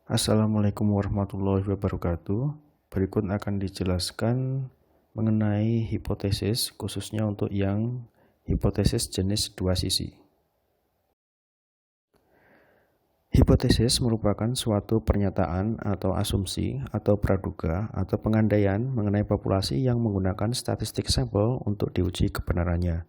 Assalamualaikum warahmatullahi wabarakatuh. Berikut akan dijelaskan mengenai hipotesis, khususnya untuk yang hipotesis jenis dua sisi. Hipotesis merupakan suatu pernyataan atau asumsi atau praduga atau pengandaian mengenai populasi yang menggunakan statistik sampel untuk diuji kebenarannya.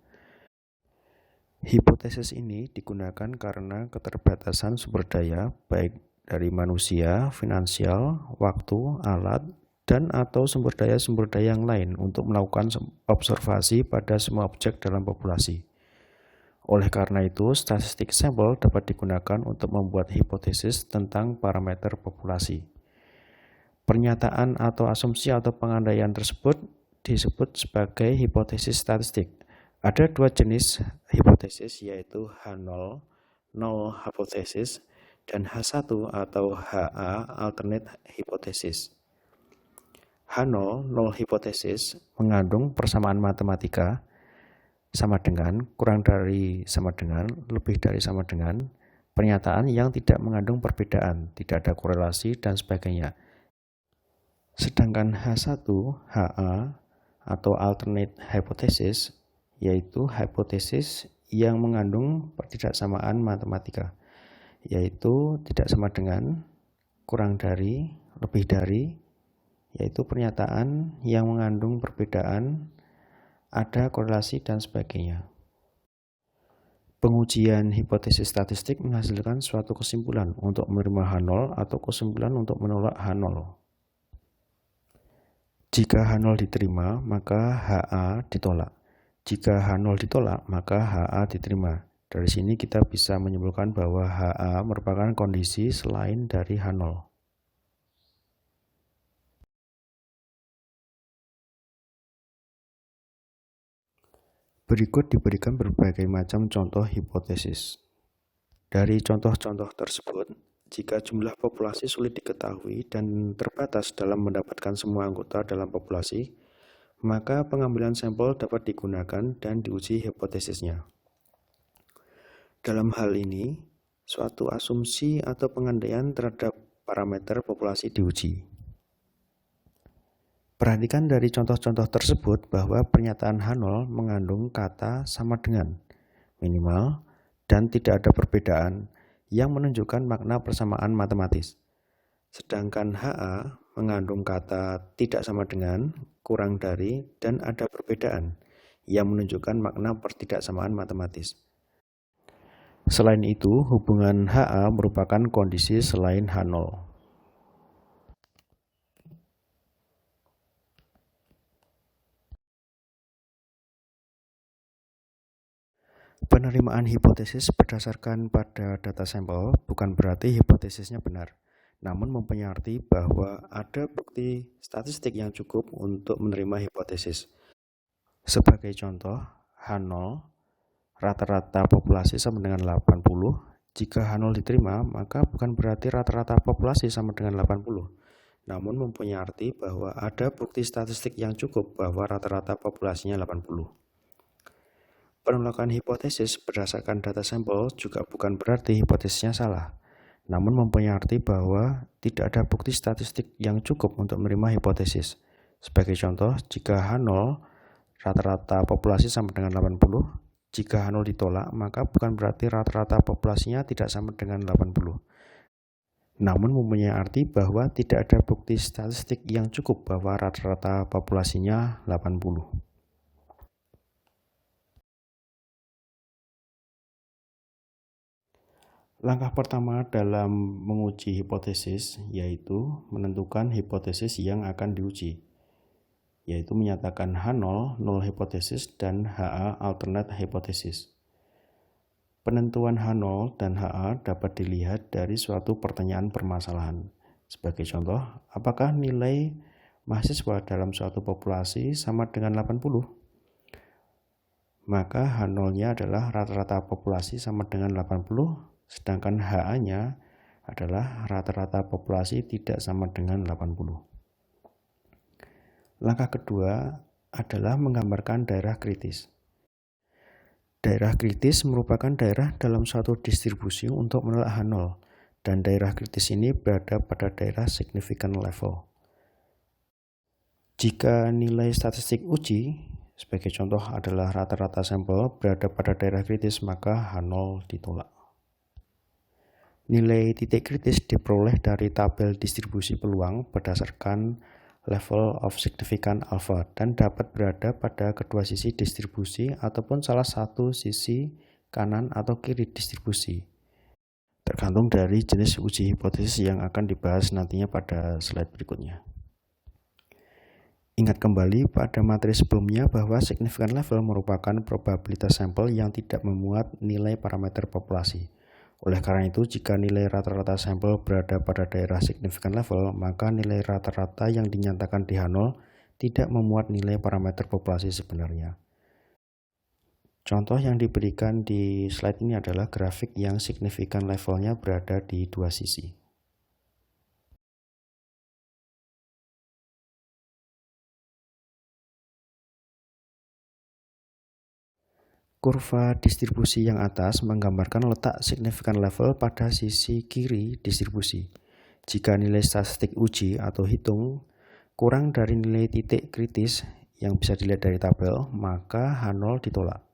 Hipotesis ini digunakan karena keterbatasan sumber daya, baik dari manusia, finansial, waktu, alat, dan atau sumber daya yang lain untuk melakukan observasi pada semua objek dalam populasi. Oleh karena itu, statistik sampel dapat digunakan untuk membuat hipotesis tentang parameter populasi. Pernyataan atau asumsi atau pengandaian tersebut disebut sebagai hipotesis statistik. Ada dua jenis hipotesis, yaitu H0, null hypothesis, dan H1 atau HA, alternate hypothesis. H0, null hypothesis, mengandung persamaan matematika, sama dengan, kurang dari sama dengan, lebih dari sama dengan, pernyataan yang tidak mengandung perbedaan, tidak ada korelasi, dan sebagainya. Sedangkan H1, HA, atau alternate hypothesis, yaitu hipotesis yang mengandung pertidaksamaan matematika, yaitu tidak sama dengan, kurang dari, lebih dari, yaitu pernyataan yang mengandung perbedaan, ada korelasi, dan sebagainya. Pengujian hipotesis statistik menghasilkan suatu kesimpulan untuk menerima H0 atau kesimpulan untuk menolak H0. Jika H0 diterima, maka HA ditolak. Jika H0 ditolak, maka HA diterima. Dari sini kita bisa menyimpulkan bahwa HA merupakan kondisi selain dari H0. Berikut diberikan berbagai macam contoh hipotesis. Dari contoh-contoh tersebut, jika jumlah populasi sulit diketahui dan terbatas dalam mendapatkan semua anggota dalam populasi, maka pengambilan sampel dapat digunakan dan diuji hipotesisnya. Dalam hal ini, suatu asumsi atau pengandaian terhadap parameter populasi diuji. Perhatikan dari contoh-contoh tersebut bahwa pernyataan H0 mengandung kata sama dengan, minimal, dan tidak ada perbedaan yang menunjukkan makna persamaan matematis. Sedangkan HA mengandung kata tidak sama dengan, kurang dari, dan ada perbedaan yang menunjukkan makna pertidaksamaan matematis. Selain itu, hubungan HA merupakan kondisi selain H0. Penerimaan hipotesis berdasarkan pada data sampel bukan berarti hipotesisnya benar, namun mempunyai arti bahwa ada bukti statistik yang cukup untuk menerima hipotesis. Sebagai contoh, H0, rata-rata populasi sama dengan 80. Jika H0 diterima, maka bukan berarti rata-rata populasi sama dengan 80, namun mempunyai arti bahwa ada bukti statistik yang cukup bahwa rata-rata populasinya 80. Penolakan hipotesis berdasarkan data sampel juga bukan berarti hipotesisnya salah, namun mempunyai arti bahwa tidak ada bukti statistik yang cukup untuk menerima hipotesis. Sebagai contoh, jika H0 rata-rata populasi sama dengan 80, jika H0 ditolak, maka bukan berarti rata-rata populasinya tidak sama dengan 80. Namun mempunyai arti bahwa tidak ada bukti statistik yang cukup bahwa rata-rata populasinya 80. Langkah pertama dalam menguji hipotesis yaitu menentukan hipotesis yang akan diuji, yaitu menyatakan H0, null hypothesis, dan HA, alternate hypothesis. Penentuan H0 dan HA dapat dilihat dari suatu pertanyaan permasalahan. Sebagai contoh, apakah nilai mahasiswa dalam suatu populasi sama dengan 80? Maka H0-nya adalah rata-rata populasi sama dengan 80, sedangkan HA-nya adalah rata-rata populasi tidak sama dengan 80. Langkah kedua adalah menggambarkan daerah kritis. Daerah kritis merupakan daerah dalam suatu distribusi untuk menolak H0, dan daerah kritis ini berada pada daerah significant level. Jika nilai statistik uji, sebagai contoh adalah rata-rata sampel berada pada daerah kritis, maka H0 ditolak. Nilai titik kritis diperoleh dari tabel distribusi peluang berdasarkan level of significance alpha dan dapat berada pada kedua sisi distribusi ataupun salah satu sisi kanan atau kiri distribusi. Tergantung dari jenis uji hipotesis yang akan dibahas nantinya pada slide berikutnya. Ingat kembali pada materi sebelumnya bahwa significant level merupakan probabilitas sampel yang tidak memuat nilai parameter populasi. Oleh karena itu, jika nilai rata-rata sampel berada pada daerah significant level, maka nilai rata-rata yang dinyatakan di H0 tidak memuat nilai parameter populasi sebenarnya. Contoh yang diberikan di slide ini adalah grafik yang significant levelnya berada di dua sisi. Kurva distribusi yang atas menggambarkan letak significant level pada sisi kiri distribusi. Jika nilai statistik uji atau hitung kurang dari nilai titik kritis yang bisa dilihat dari tabel, maka H0 ditolak.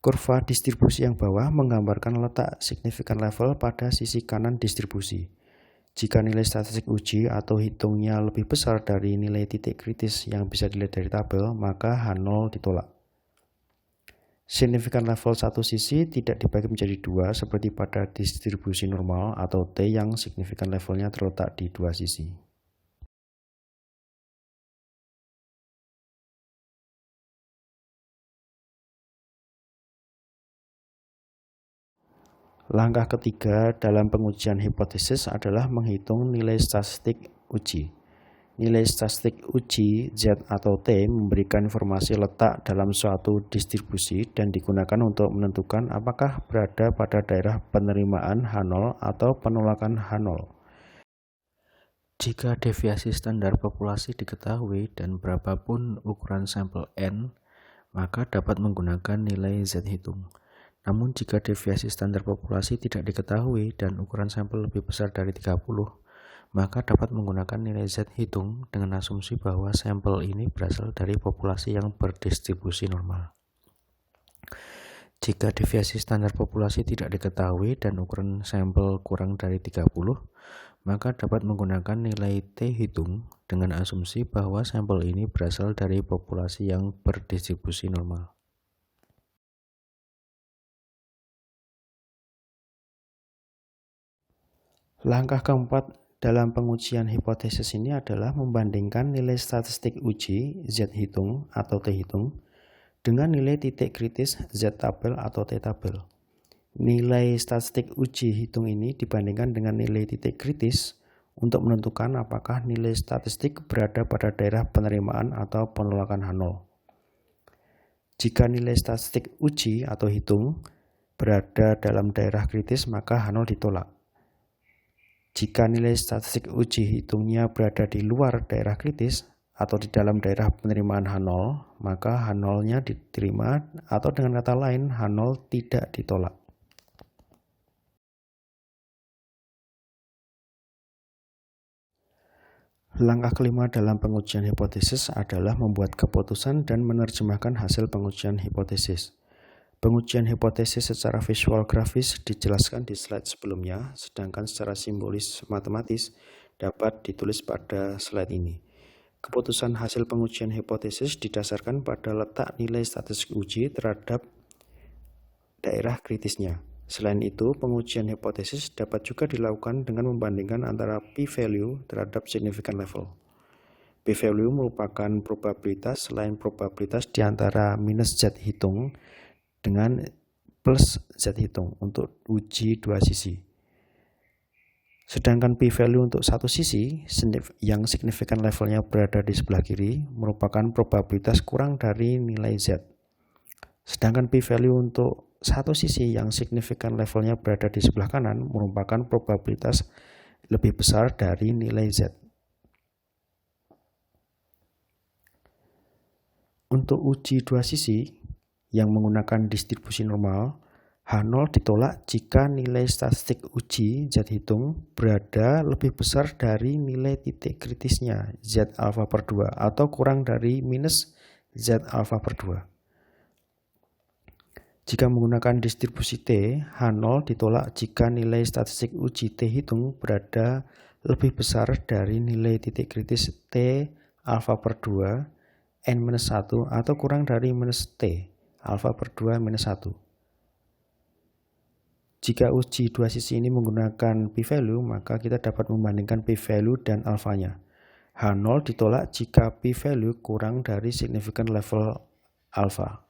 Kurva distribusi yang bawah menggambarkan letak significant level pada sisi kanan distribusi. Jika nilai statistik uji atau hitungnya lebih besar dari nilai titik kritis yang bisa dilihat dari tabel, maka H0 ditolak. Significant level satu sisi tidak dibagi menjadi dua seperti pada distribusi normal atau T yang significant levelnya terletak di dua sisi. Langkah ketiga dalam pengujian hipotesis adalah menghitung nilai statistik uji. Nilai statistik uji Z atau T memberikan informasi letak dalam suatu distribusi dan digunakan untuk menentukan apakah berada pada daerah penerimaan H0 atau penolakan H0. Jika deviasi standar populasi diketahui dan berapapun ukuran sampel N, maka dapat menggunakan nilai Z hitung. Namun jika deviasi standar populasi tidak diketahui dan ukuran sampel lebih besar dari 30, maka dapat menggunakan nilai Z hitung dengan asumsi bahwa sampel ini berasal dari populasi yang berdistribusi normal. Jika deviasi standar populasi tidak diketahui dan ukuran sampel kurang dari 30, maka dapat menggunakan nilai T hitung dengan asumsi bahwa sampel ini berasal dari populasi yang berdistribusi normal. Langkah keempat dalam pengujian hipotesis ini adalah membandingkan nilai statistik uji Z hitung atau T hitung dengan nilai titik kritis Z tabel atau T tabel. Nilai statistik uji hitung ini dibandingkan dengan nilai titik kritis untuk menentukan apakah nilai statistik berada pada daerah penerimaan atau penolakan H0. Jika nilai statistik uji atau hitung berada dalam daerah kritis, maka H0 ditolak. Jika nilai statistik uji hitungnya berada di luar daerah kritis atau di dalam daerah penerimaan H0, maka H0-nya diterima atau dengan kata lain H0 tidak ditolak. Langkah kelima dalam pengujian hipotesis adalah membuat keputusan dan menerjemahkan hasil pengujian hipotesis. Pengujian hipotesis secara visual grafis dijelaskan di slide sebelumnya, sedangkan secara simbolis matematis dapat ditulis pada slide ini. Keputusan hasil pengujian hipotesis didasarkan pada letak nilai statistik uji terhadap daerah kritisnya. Selain itu, pengujian hipotesis dapat juga dilakukan dengan membandingkan antara p-value terhadap significant level. P-value merupakan probabilitas selain probabilitas di antara minus Z hitung dengan plus Z hitung untuk uji dua sisi. Sedangkan p-value untuk satu sisi yang significant levelnya berada di sebelah kiri merupakan probabilitas kurang dari nilai Z. Sedangkan p-value untuk satu sisi yang significant levelnya berada di sebelah kanan merupakan probabilitas lebih besar dari nilai Z. Untuk uji dua sisi yang menggunakan distribusi normal, H0 ditolak jika nilai statistik uji Z hitung berada lebih besar dari nilai titik kritisnya Z alfa per 2 atau kurang dari minus Z alfa per 2. Jika menggunakan distribusi T, H0 ditolak jika nilai statistik uji T hitung berada lebih besar dari nilai titik kritis T alfa per 2 N-1 atau kurang dari minus T alfa per 2 minus 1. Jika uji dua sisi ini menggunakan p-value, maka kita dapat membandingkan p-value dan alfanya. H0 ditolak jika p-value kurang dari significant level alfa.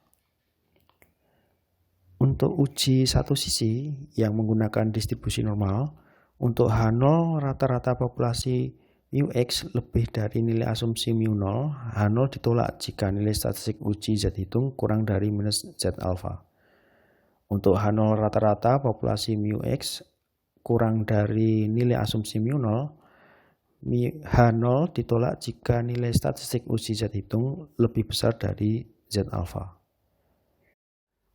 Untuk uji satu sisi yang menggunakan distribusi normal, untuk H0 rata-rata populasi μx lebih dari nilai asumsi μ0, H0 ditolak jika nilai statistik uji Z hitung kurang dari minus Z alfa. Untuk H0 rata-rata populasi μx kurang dari nilai asumsi μ0, H0 ditolak jika nilai statistik uji Z hitung lebih besar dari Z alfa.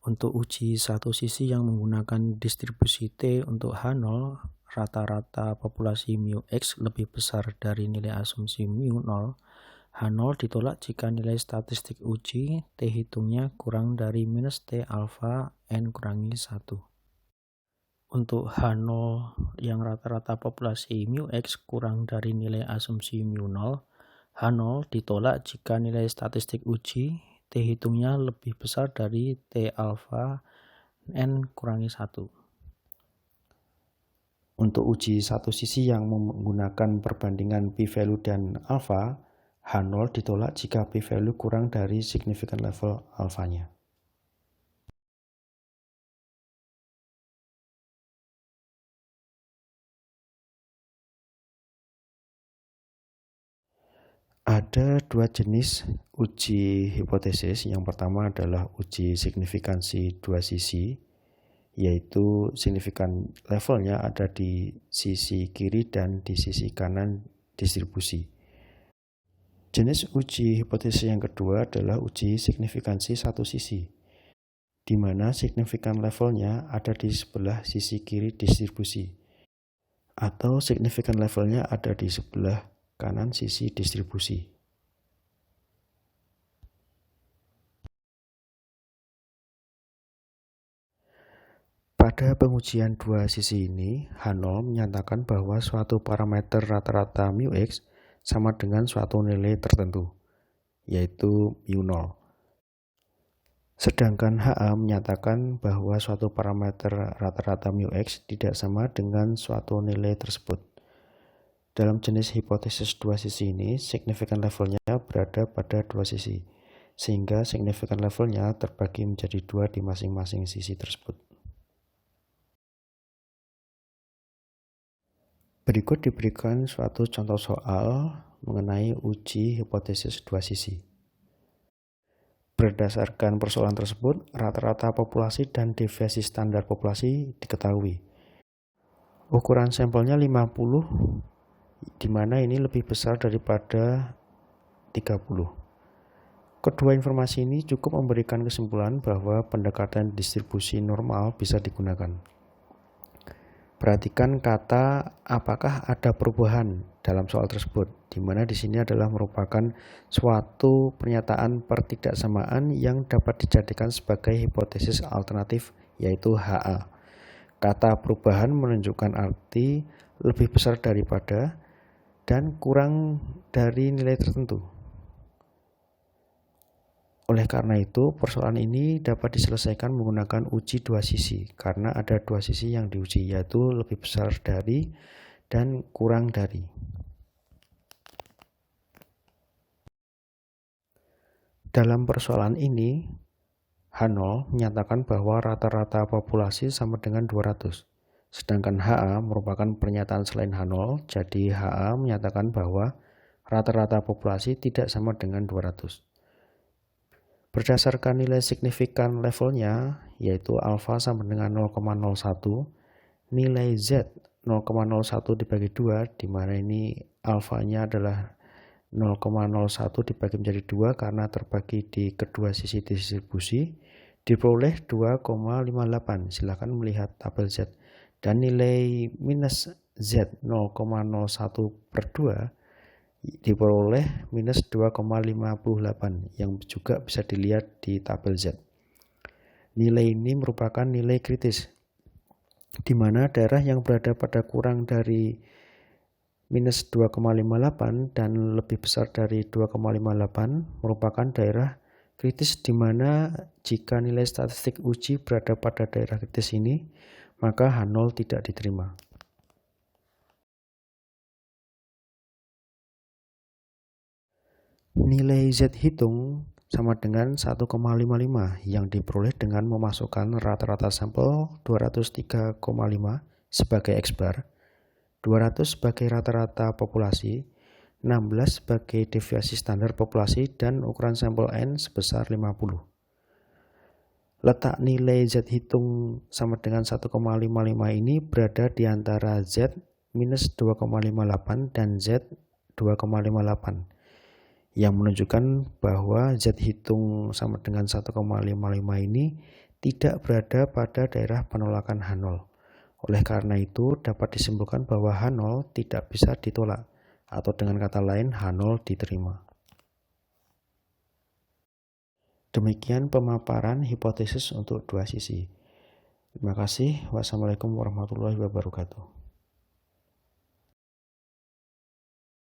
Untuk uji satu sisi yang menggunakan distribusi T untuk H0, rata-rata populasi μx lebih besar dari nilai asumsi μ0, H0 ditolak jika nilai statistik uji T hitungnya kurang dari minus T alfa N kurangi 1. Untuk H0 yang rata-rata populasi μx kurang dari nilai asumsi μ0, H0 ditolak jika nilai statistik uji T hitungnya lebih besar dari T alfa N kurangi 1. Untuk uji satu sisi yang menggunakan perbandingan p-value dan alfa, H0 ditolak jika p-value kurang dari significant level alfanya. Ada dua jenis uji hipotesis. Yang pertama adalah uji signifikansi dua sisi, yaitu signifikan levelnya ada di sisi kiri dan di sisi kanan distribusi. Jenis uji hipotesis yang kedua adalah uji signifikansi satu sisi, di mana signifikan levelnya ada di sebelah sisi kiri distribusi, atau signifikan levelnya ada di sebelah kanan sisi distribusi. Pada pengujian dua sisi ini, H0 menyatakan bahwa suatu parameter rata-rata μx sama dengan suatu nilai tertentu, yaitu μ0. Sedangkan HA menyatakan bahwa suatu parameter rata-rata μx tidak sama dengan suatu nilai tersebut. Dalam jenis hipotesis dua sisi ini, signifikan levelnya berada pada dua sisi, sehingga signifikan levelnya terbagi menjadi dua di masing-masing sisi tersebut. Berikut diberikan suatu contoh soal mengenai uji hipotesis dua sisi. Berdasarkan persoalan tersebut, rata-rata populasi dan deviasi standar populasi diketahui. Ukuran sampelnya 50, di mana ini lebih besar daripada 30. Kedua informasi ini cukup memberikan kesimpulan bahwa pendekatan distribusi normal bisa digunakan. Perhatikan kata apakah ada perubahan dalam soal tersebut, di mana di sini adalah merupakan suatu pernyataan pertidaksamaan yang dapat dijadikan sebagai hipotesis alternatif, yaitu HA. Kata perubahan menunjukkan arti lebih besar daripada dan kurang dari nilai tertentu. Oleh karena itu, persoalan ini dapat diselesaikan menggunakan uji dua sisi, karena ada dua sisi yang diuji, yaitu lebih besar dari dan kurang dari. Dalam persoalan ini, H0 menyatakan bahwa rata-rata populasi sama dengan 200, sedangkan HA merupakan pernyataan selain H0, jadi HA menyatakan bahwa rata-rata populasi tidak sama dengan 200. Berdasarkan nilai signifikan levelnya, yaitu alfa sama dengan 0,01, nilai Z 0,01 dibagi 2, di mana ini alfanya adalah 0,01 dibagi menjadi 2 karena terbagi di kedua sisi distribusi, diperoleh 2,58. Silakan melihat tabel Z. Dan nilai minus Z 0,01/2 diperoleh minus 2,58 yang juga bisa dilihat di tabel Z. Nilai ini merupakan nilai kritis, di mana daerah yang berada pada kurang dari minus 2,58 dan lebih besar dari 2,58 merupakan daerah kritis, di mana jika nilai statistik uji berada pada daerah kritis ini, maka H0 tidak diterima. Nilai Z hitung sama dengan 1,55 yang diperoleh dengan memasukkan rata-rata sampel 203,5 sebagai X-bar, 200 sebagai rata-rata populasi, 16 sebagai deviasi standar populasi, dan ukuran sampel N sebesar 50. Letak nilai Z hitung sama dengan 1,55 ini berada di antara Z minus 2,58 dan Z 2,58. Yang menunjukkan bahwa Z hitung sama dengan 1,55 ini tidak berada pada daerah penolakan H0. Oleh karena itu dapat disimpulkan bahwa H0 tidak bisa ditolak, atau dengan kata lain H0 diterima. Demikian pemaparan hipotesis untuk dua sisi. Terima kasih. Wassalamualaikum warahmatullahi wabarakatuh.